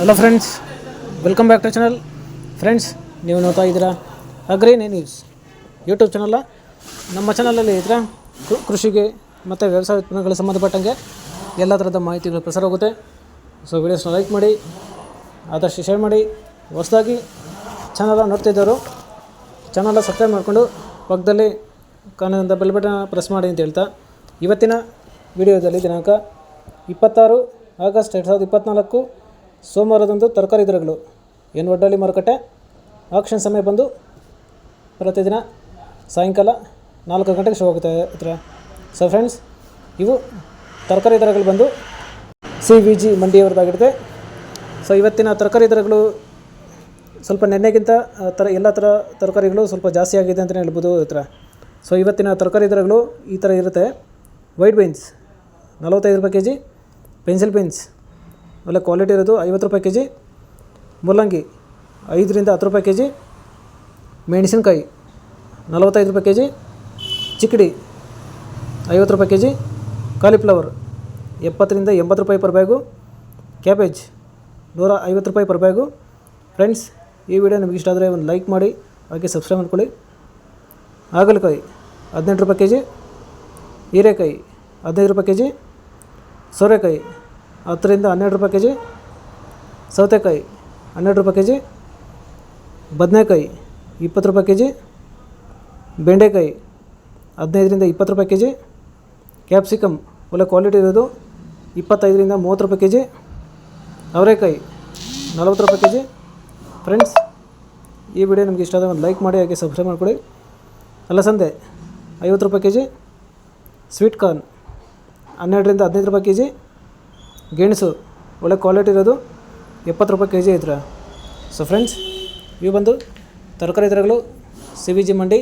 Hello friends, welcome back to channel. Friends, ನೀವು ನೋಡ್ತಾ ಇದ್ದೀರಾ ಅಗ್ರಿ ನ್ಯೂಸ್ ಯೂಟ್ಯೂಬ್ ಚಾನಲ್ಲ. ನಮ್ಮ ಚಾನಲಲ್ಲಿ ಇದ್ರೆ ಕೃಷಿಗೆ ಮತ್ತು ವ್ಯವಸಾಯ ಉತ್ಪನ್ನಗಳಿಗೆ ಸಂಬಂಧಪಟ್ಟಂಗೆ ಎಲ್ಲ ಥರದ ಮಾಹಿತಿಗಳು ಪ್ರಸಾರ ಹೋಗುತ್ತೆ. ಸೊ ವಿಡಿಯೋಸ್ನ ಲೈಕ್ ಮಾಡಿ, ಆದಷ್ಟು ಶೇರ್ ಮಾಡಿ. ಹೊಸದಾಗಿ ಚಾನಲ ನೋಡ್ತಿದ್ದವರು ಚಾನಲ ಸಬ್ಸ್ಕ್ರೈಬ್ ಮಾಡಿಕೊಂಡು ಪಕ್ಕದಲ್ಲಿ ಕಾಣುವಂಥ ಬೆಲ್ ಬಟನ್ ಪ್ರೆಸ್ ಮಾಡಿ ಅಂತ ಹೇಳ್ತಾ, ಇವತ್ತಿನ ವಿಡಿಯೋದಲ್ಲಿ ದಿನಾಂಕ 26 ಆಗಸ್ಟ್ 2024 ಸೋಮವಾರದಂದು ತರಕಾರಿ ದರಗಳು ಏನು ಒಡ್ಡಳ್ಳಿ ಮಾರುಕಟ್ಟೆ ಆಕ್ಷನ್ ಸಮಯ ಬಂದು ಪ್ರತಿದಿನ ಸಾಯಂಕಾಲ 4 ಗಂಟೆಗೆ ಶುರು ಆಗುತ್ತೆ ಹತ್ರ. ಸೊ ಫ್ರೆಂಡ್ಸ್, ಇವು ತರಕಾರಿ ದರಗಳು ಬಂದು CVG ಮಂಡಿಯವರದಾಗಿರುತ್ತೆ. ಸೊ ಇವತ್ತಿನ ತರಕಾರಿ ದರಗಳು ಸ್ವಲ್ಪ ನೆನ್ನೆಗಿಂತ ಎಲ್ಲ ಥರ ತರಕಾರಿಗಳು ಸ್ವಲ್ಪ ಜಾಸ್ತಿ ಆಗಿದೆ ಅಂತಲೇ ಹೇಳ್ಬೋದು ಹತ್ರ. ಸೊ ಇವತ್ತಿನ ತರಕಾರಿ ದರಗಳು ಈ ಥರ ಇರುತ್ತೆ. ವೈಟ್ ಬೀನ್ಸ್ 45 ರೂಪಾಯಿ kg, ಪೆನ್ಸಿಲ್ ಬೀನ್ಸ್ ಒಳ್ಳೆ ಕ್ವಾಲಿಟಿ ಇರೋದು 50 ರೂಪಾಯಿ kg, ಮೂಲಂಗಿ 5 ರಿಂದ 10 ರೂಪಾಯಿ kg, ಮೆಣಸಿನ್ಕಾಯಿ 45 ರೂಪಾಯಿ kg, ಚಿಕ್ಕಡಿ 50 ರೂಪಾಯಿ kg, ಕಾಲಿಫ್ಲವರ್ 70 ರಿಂದ 80 ರೂಪಾಯಿ ಪರ್ ಬ್ಯಾಗು, ಕ್ಯಾಬೇಜ್ 150 ರೂಪಾಯಿ ಪರ್ ಬ್ಯಾಗು. ಫ್ರೆಂಡ್ಸ್, ಈ ವಿಡಿಯೋ ನಿಮಗೆ ಇಷ್ಟ ಆದರೆ ಒಂದು ಲೈಕ್ ಮಾಡಿ, ಹಾಗೆ ಸಬ್ಸ್ಕ್ರೈಬ್ ಮಾಡ್ಕೊಳ್ಳಿ. ಹಾಗಲಕಾಯಿ 18 ರೂಪಾಯಿ kg, ಹೀರೆಕಾಯಿ 15 ರೂಪಾಯಿ kg, ಸೋರೆಕಾಯಿ 10 ರಿಂದ 12 ರೂಪಾಯಿ kg, ಸೌತೆಕಾಯಿ 12 ರೂಪಾಯಿ kg, ಬದನೆಕಾಯಿ 20 ರೂಪಾಯಿ kg, ಬೆಂಡೆಕಾಯಿ 15 ರಿಂದ 20 ರೂಪಾಯಿ kg, ಕ್ಯಾಪ್ಸಿಕಮ್ ಒಳ್ಳೆ ಕ್ವಾಲಿಟಿ ಇರೋದು 25 ರಿಂದ 30 ರೂಪಾಯಿ kg, ಅವರೆಕಾಯಿ 40 ರೂಪಾಯಿ kg. ಫ್ರೆಂಡ್ಸ್, ಈ ವಿಡಿಯೋ ನಿಮಗೆ ಇಷ್ಟ ಆದರೆ ಒಂದು ಲೈಕ್ ಮಾಡಿ, ಹಾಗೆ ಸಬ್ಸ್ಕ್ರೈಬ್ ಮಾಡ್ಕೊಳ್ಳಿ. ಅಲಸಂದೆ 50 ರೂಪಾಯಿ kg, ಸ್ವೀಟ್ ಕಾರ್ನ್ 12 ರಿಂದ 15 ರೂಪಾಯಿ kg, ಗೆಣಸು ಒಳ್ಳೆ ಕ್ವಾಲಿಟಿ ಇರೋದು 70 ರೂಪಾಯಿ kg ಐತ್ರ. ಸೊ ಫ್ರೆಂಡ್ಸ್, ಇವು ಬಂದು ತರಕಾರಿ ದರಗಳು CVG ಮಂಡಿ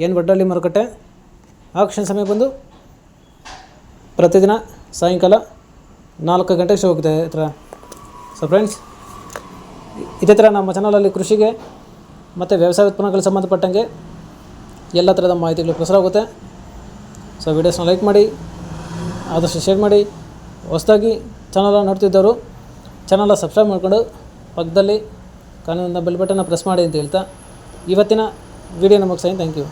ಏನು ಒಡ್ಡಳ್ಳಿ ಮಾರುಕಟ್ಟೆ ಆಕ್ಷನ್ ಸಮಯ ಬಂದು ಪ್ರತಿದಿನ ಸಾಯಂಕಾಲ 4 ಗಂಟೆಗೆ ಶೋ ಹೋಗುತ್ತೆ ಹತ್ರ. ಸೊ ಫ್ರೆಂಡ್ಸ್, ಇದೇ ಥರ ನಮ್ಮ ಚಾನಲಲ್ಲಿ ಕೃಷಿಗೆ ಮತ್ತು ವ್ಯವಸಾಯ ಉತ್ಪನ್ನಗಳಿಗೆ ಸಂಬಂಧಪಟ್ಟಂಗೆ ಎಲ್ಲ ಥರದ ಮಾಹಿತಿಗಳು ಪ್ರಸಾರ ಆಗುತ್ತೆ. ಸೊ ವಿಡಿಯೋಸ್ನ ಲೈಕ್ ಮಾಡಿ, ಆದಷ್ಟು ಶೇರ್ ಮಾಡಿ. ಹೊಸದಾಗಿ ಚಾನಲ ನೋಡ್ತಿದ್ದವರು ಚಾನಲ ಸಬ್ಸ್ಕ್ರೈಬ್ ಮಾಡಿಕೊಂಡು ಪಕ್ಕದಲ್ಲಿ ಕಾಣುವಂಥ ಬೆಲ್ ಬಟನ್ನ ಪ್ರೆಸ್ ಮಾಡಿ ಅಂತ ಹೇಳ್ತಾ, ಇವತ್ತಿನ ವಿಡಿಯೋನ ಮುಗಿಸ್ತೀನಿ. Thank you.